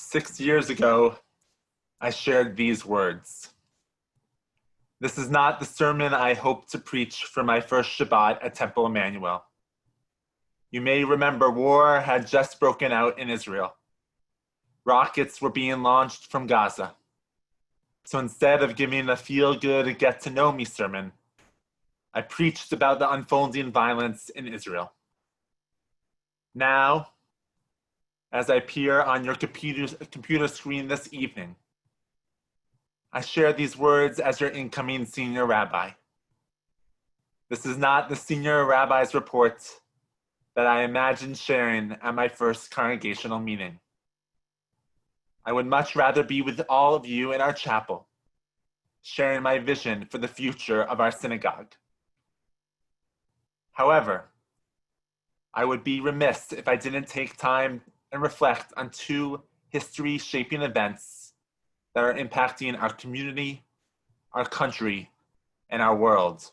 6 years ago, I shared these words. This is not the sermon I hoped to preach for my first Shabbat at Temple Emanu-El. You may remember war had just broken out in Israel. Rockets were being launched from Gaza. So instead of giving a feel-good, get-to-know-me sermon, I preached about the unfolding violence in Israel. Now, as I appear on your computer screen this evening, I share these words as your incoming Senior Rabbi. This is not the Senior Rabbi's report that I imagined sharing at my first congregational meeting. I would much rather be with all of you in our chapel, sharing my vision for the future of our synagogue. However, I would be remiss if I didn't take time and reflect on two history-shaping events that are impacting our community, our country, and our world: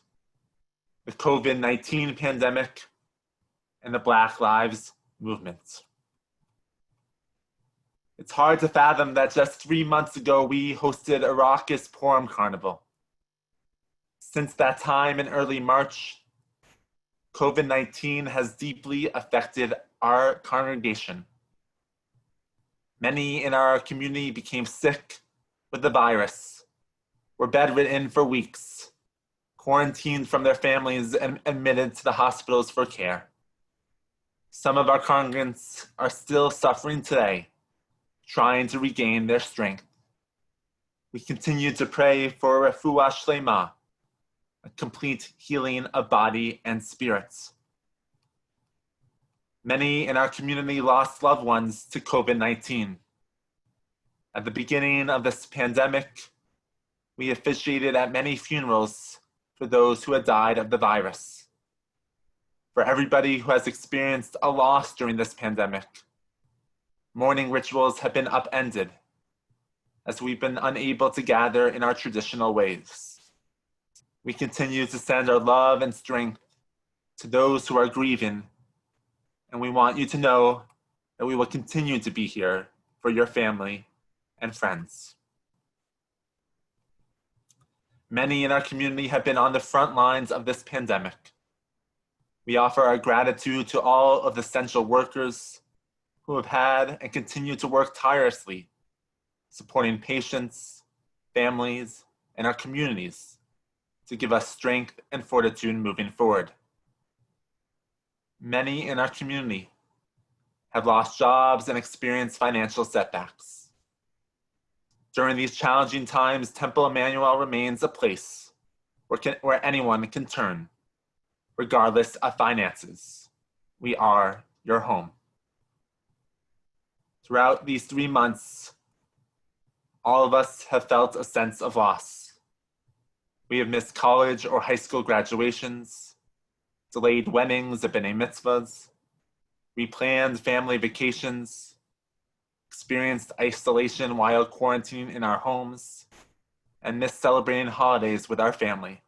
the COVID-19 pandemic and the Black Lives Movement. It's hard to fathom that just 3 months ago we hosted a raucous Purim carnival. Since that time in early March, COVID-19 has deeply affected our congregation. Many in our community became sick with the virus, were bedridden for weeks, quarantined from their families and admitted to the hospitals for care. Some of our congregants are still suffering today, trying to regain their strength. We continue to pray for refuah shlema, a complete healing of body and spirits. Many in our community lost loved ones to COVID-19. At the beginning of this pandemic, we officiated at many funerals for those who had died of the virus. For everybody who has experienced a loss during this pandemic, mourning rituals have been upended as we've been unable to gather in our traditional ways. We continue to send our love and strength to those who are grieving, and we want you to know that we will continue to be here for your family and friends. Many in our community have been on the front lines of this pandemic. We offer our gratitude to all of the essential workers who have had and continue to work tirelessly, supporting patients, families, and our communities to give us strength and fortitude moving forward. Many in our community have lost jobs and experienced financial setbacks. During these challenging times, Temple Emanu-El remains a place where anyone can turn, regardless of finances. We are your home. Throughout these 3 months, all of us have felt a sense of loss. We have missed college or high school graduations, delayed weddings and b'nai mitzvahs, replanned family vacations, experienced isolation while quarantining in our homes, and missed celebrating holidays with our family.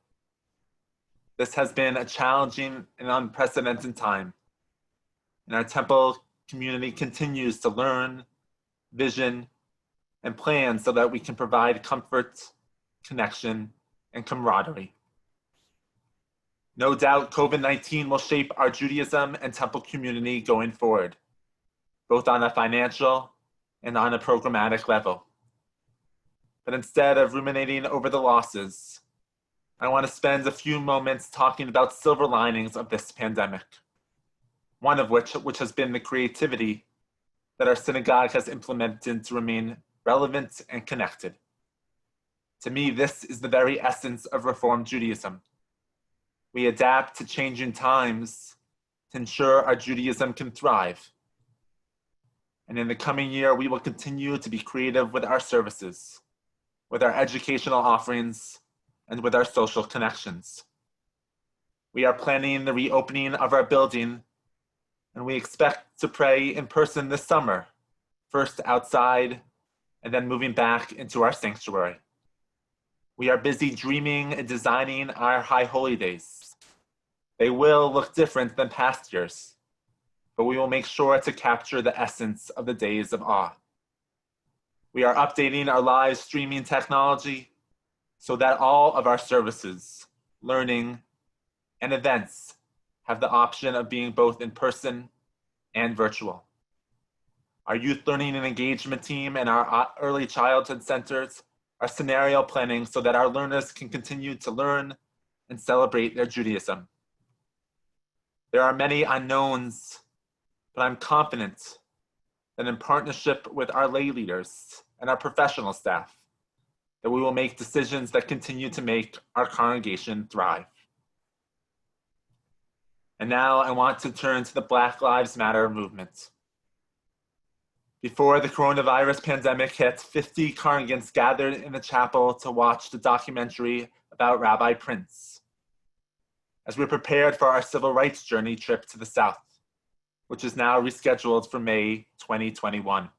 This has been a challenging and unprecedented time, and our temple community continues to learn, vision, and plan so that we can provide comfort, connection, and camaraderie. No doubt COVID-19 will shape our Judaism and temple community going forward, both on a financial and on a programmatic level. But instead of ruminating over the losses, I want to spend a few moments talking about silver linings of this pandemic, one of which has been the creativity that our synagogue has implemented to remain relevant and connected. To me, this is the very essence of Reform Judaism. We adapt to changing times to ensure our Judaism can thrive. And in the coming year, we will continue to be creative with our services, with our educational offerings, and with our social connections. We are planning the reopening of our building, and we expect to pray in person this summer, first outside, and then moving back into our sanctuary. We are busy dreaming and designing our High Holy Days. They will look different than past years, but we will make sure to capture the essence of the days of awe. We are updating our live streaming technology so that all of our services, learning, and events have the option of being both in person and virtual. Our youth learning and engagement team and our early childhood centers are scenario planning so that our learners can continue to learn and celebrate their Judaism. There are many unknowns, but I'm confident that in partnership with our lay leaders and our professional staff, that we will make decisions that continue to make our congregation thrive. And now I want to turn to the Black Lives Matter movement. Before the coronavirus pandemic hit, 50 congregants gathered in the chapel to watch the documentary about Rabbi Prince, as we prepared for our civil rights journey trip to the South, which is now rescheduled for May 2021.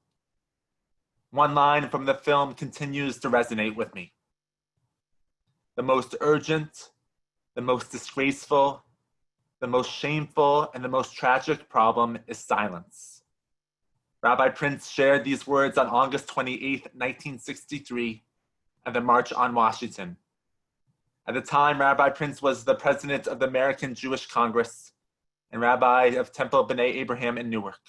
One line from the film continues to resonate with me. The most urgent, the most disgraceful, the most shameful, and the most tragic problem is silence. Rabbi Prince shared these words on August 28, 1963, at the March on Washington. At the time, Rabbi Prince was the president of the American Jewish Congress and rabbi of Temple B'nai Abraham in Newark.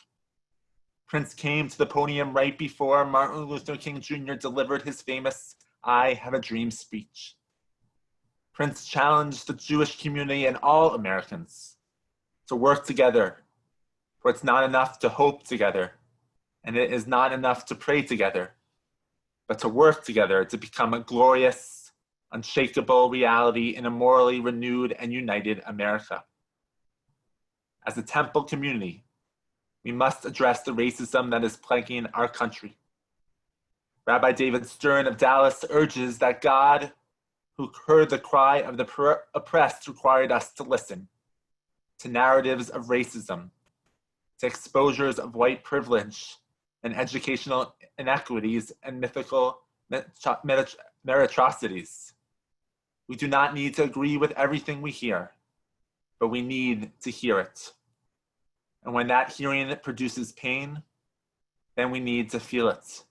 Prince came to the podium right before Martin Luther King Jr. delivered his famous "I Have a Dream" speech. Prince challenged the Jewish community and all Americans to work together, for it's not enough to hope together, and it is not enough to pray together, but to work together to become a glorious, unshakable reality in a morally renewed and united America. As a temple community, we must address the racism that is plaguing our country. Rabbi David Stern of Dallas urges that God, who heard the cry of the oppressed, required us to listen to narratives of racism, to exposures of white privilege and educational inequities and mythical meritrocities. We do not need to agree with everything we hear, but we need to hear it. And when that hearing produces pain, then we need to feel it.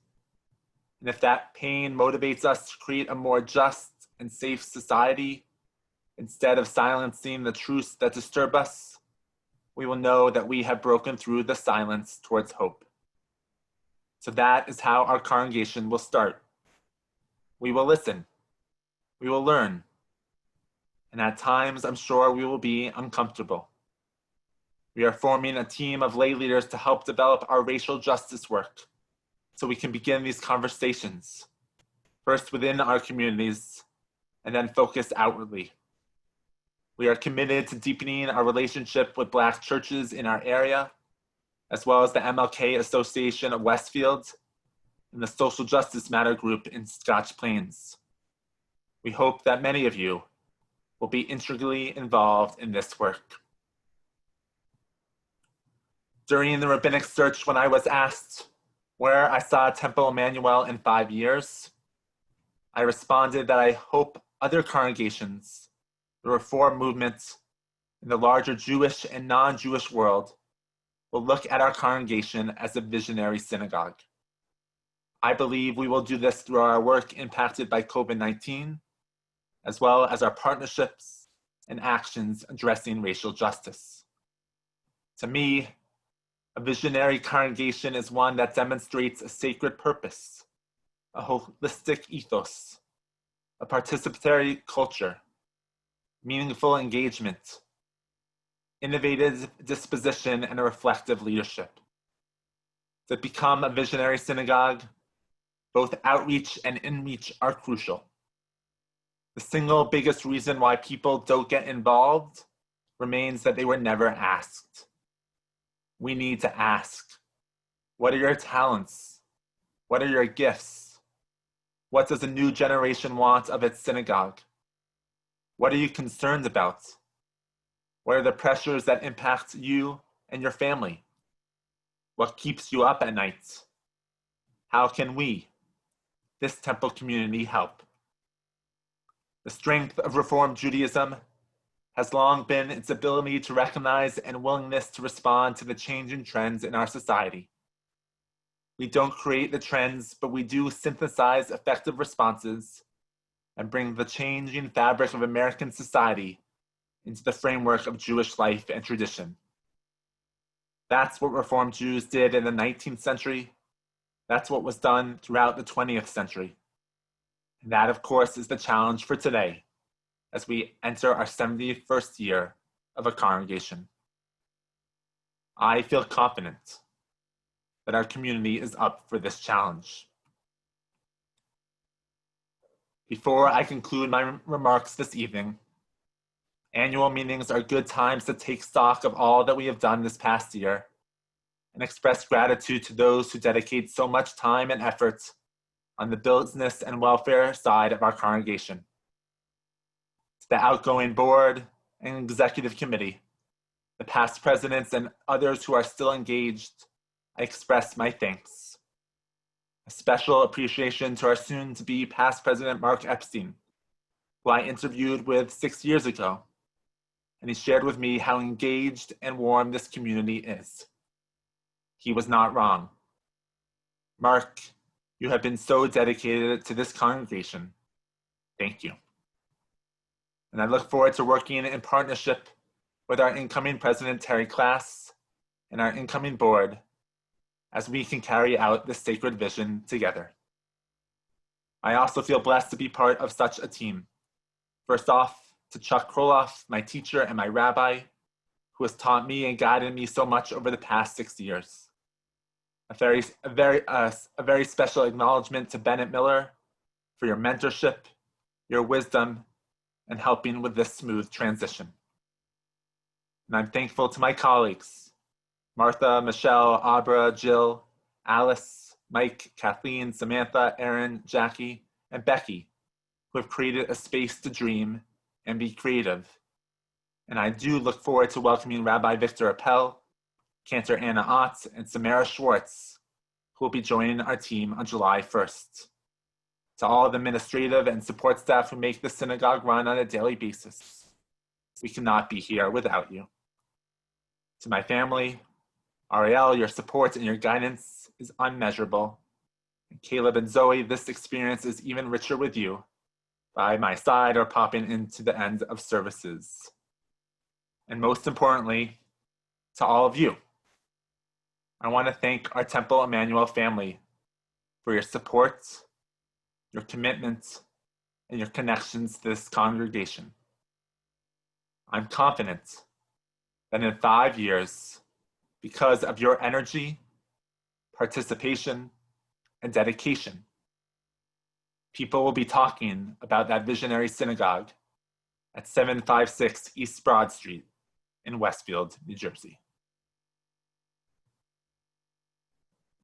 And if that pain motivates us to create a more just and safe society, instead of silencing the truths that disturb us, we will know that we have broken through the silence towards hope. So that is how our congregation will start. We will listen. We will learn. And at times, I'm sure we will be uncomfortable. We are forming a team of lay leaders to help develop our racial justice work so we can begin these conversations, first within our communities, and then focus outwardly. We are committed to deepening our relationship with Black churches in our area, as well as the MLK Association of Westfield and the Social Justice Matter group in Scotch Plains. We hope that many of you will be integrally involved in this work. During the rabbinic search, when I was asked where I saw Temple Emanu-El in 5 years, I responded that I hope other congregations, the Reform movement, and the larger Jewish and non-Jewish world will look at our congregation as a visionary synagogue. I believe we will do this through our work impacted by COVID-19, as well as our partnerships and actions addressing racial justice. To me, a visionary congregation is one that demonstrates a sacred purpose, a holistic ethos, a participatory culture, meaningful engagement, innovative disposition, and a reflective leadership. To become a visionary synagogue, both outreach and inreach are crucial. The single biggest reason why people don't get involved remains that they were never asked. We need to ask, what are your talents? What are your gifts? What does a new generation want of its synagogue? What are you concerned about? What are the pressures that impact you and your family? What keeps you up at night? How can we, this temple community, help? The strength of Reform Judaism has long been its ability to recognize and willingness to respond to the changing trends in our society. We don't create the trends, but we do synthesize effective responses and bring the changing fabric of American society into the framework of Jewish life and tradition. That's what Reformed Jews did in the 19th century. That's what was done throughout the 20th century. And that, of course, is the challenge for today as we enter our 71st year of a congregation. I feel confident that our community is up for this challenge. Before I conclude my remarks this evening, annual meetings are good times to take stock of all that we have done this past year and express gratitude to those who dedicate so much time and effort on the business and welfare side of our congregation. To the outgoing board and executive committee, the past presidents and others who are still engaged, I express my thanks. A special appreciation to our soon-to-be past president, Mark Epstein, who I interviewed with 6 years ago, and he shared with me how engaged and warm this community is. He was not wrong. Mark, you have been so dedicated to this congregation. Thank you. And I look forward to working in partnership with our incoming president, Terry Klass, and our incoming board as we can carry out this sacred vision together. I also feel blessed to be part of such a team. First off, to Chuck Kroloff, my teacher and my rabbi, who has taught me and guided me so much over the past 6 years. A very special acknowledgement to Bennett Miller for your mentorship, your wisdom, and helping with this smooth transition. And I'm thankful to my colleagues, Martha, Michelle, Abra, Jill, Alice, Mike, Kathleen, Samantha, Aaron, Jackie, and Becky, who have created a space to dream and be creative. And I do look forward to welcoming Rabbi Victor Appel, Cantor Anna Ott, and Samara Schwartz, who will be joining our team on July 1st. To all the administrative and support staff who make the synagogue run on a daily basis, we cannot be here without you. To my family, Ariel, your support and your guidance is unmeasurable. And Caleb and Zoe, this experience is even richer with you, by my side or popping into the end of services. And most importantly, to all of you, I want to thank our Temple Emanu-El family for your support, your commitment, and your connections to this congregation. I'm confident that in 5 years, because of your energy, participation, and dedication, people will be talking about that visionary synagogue at 756 East Broad Street in Westfield, New Jersey.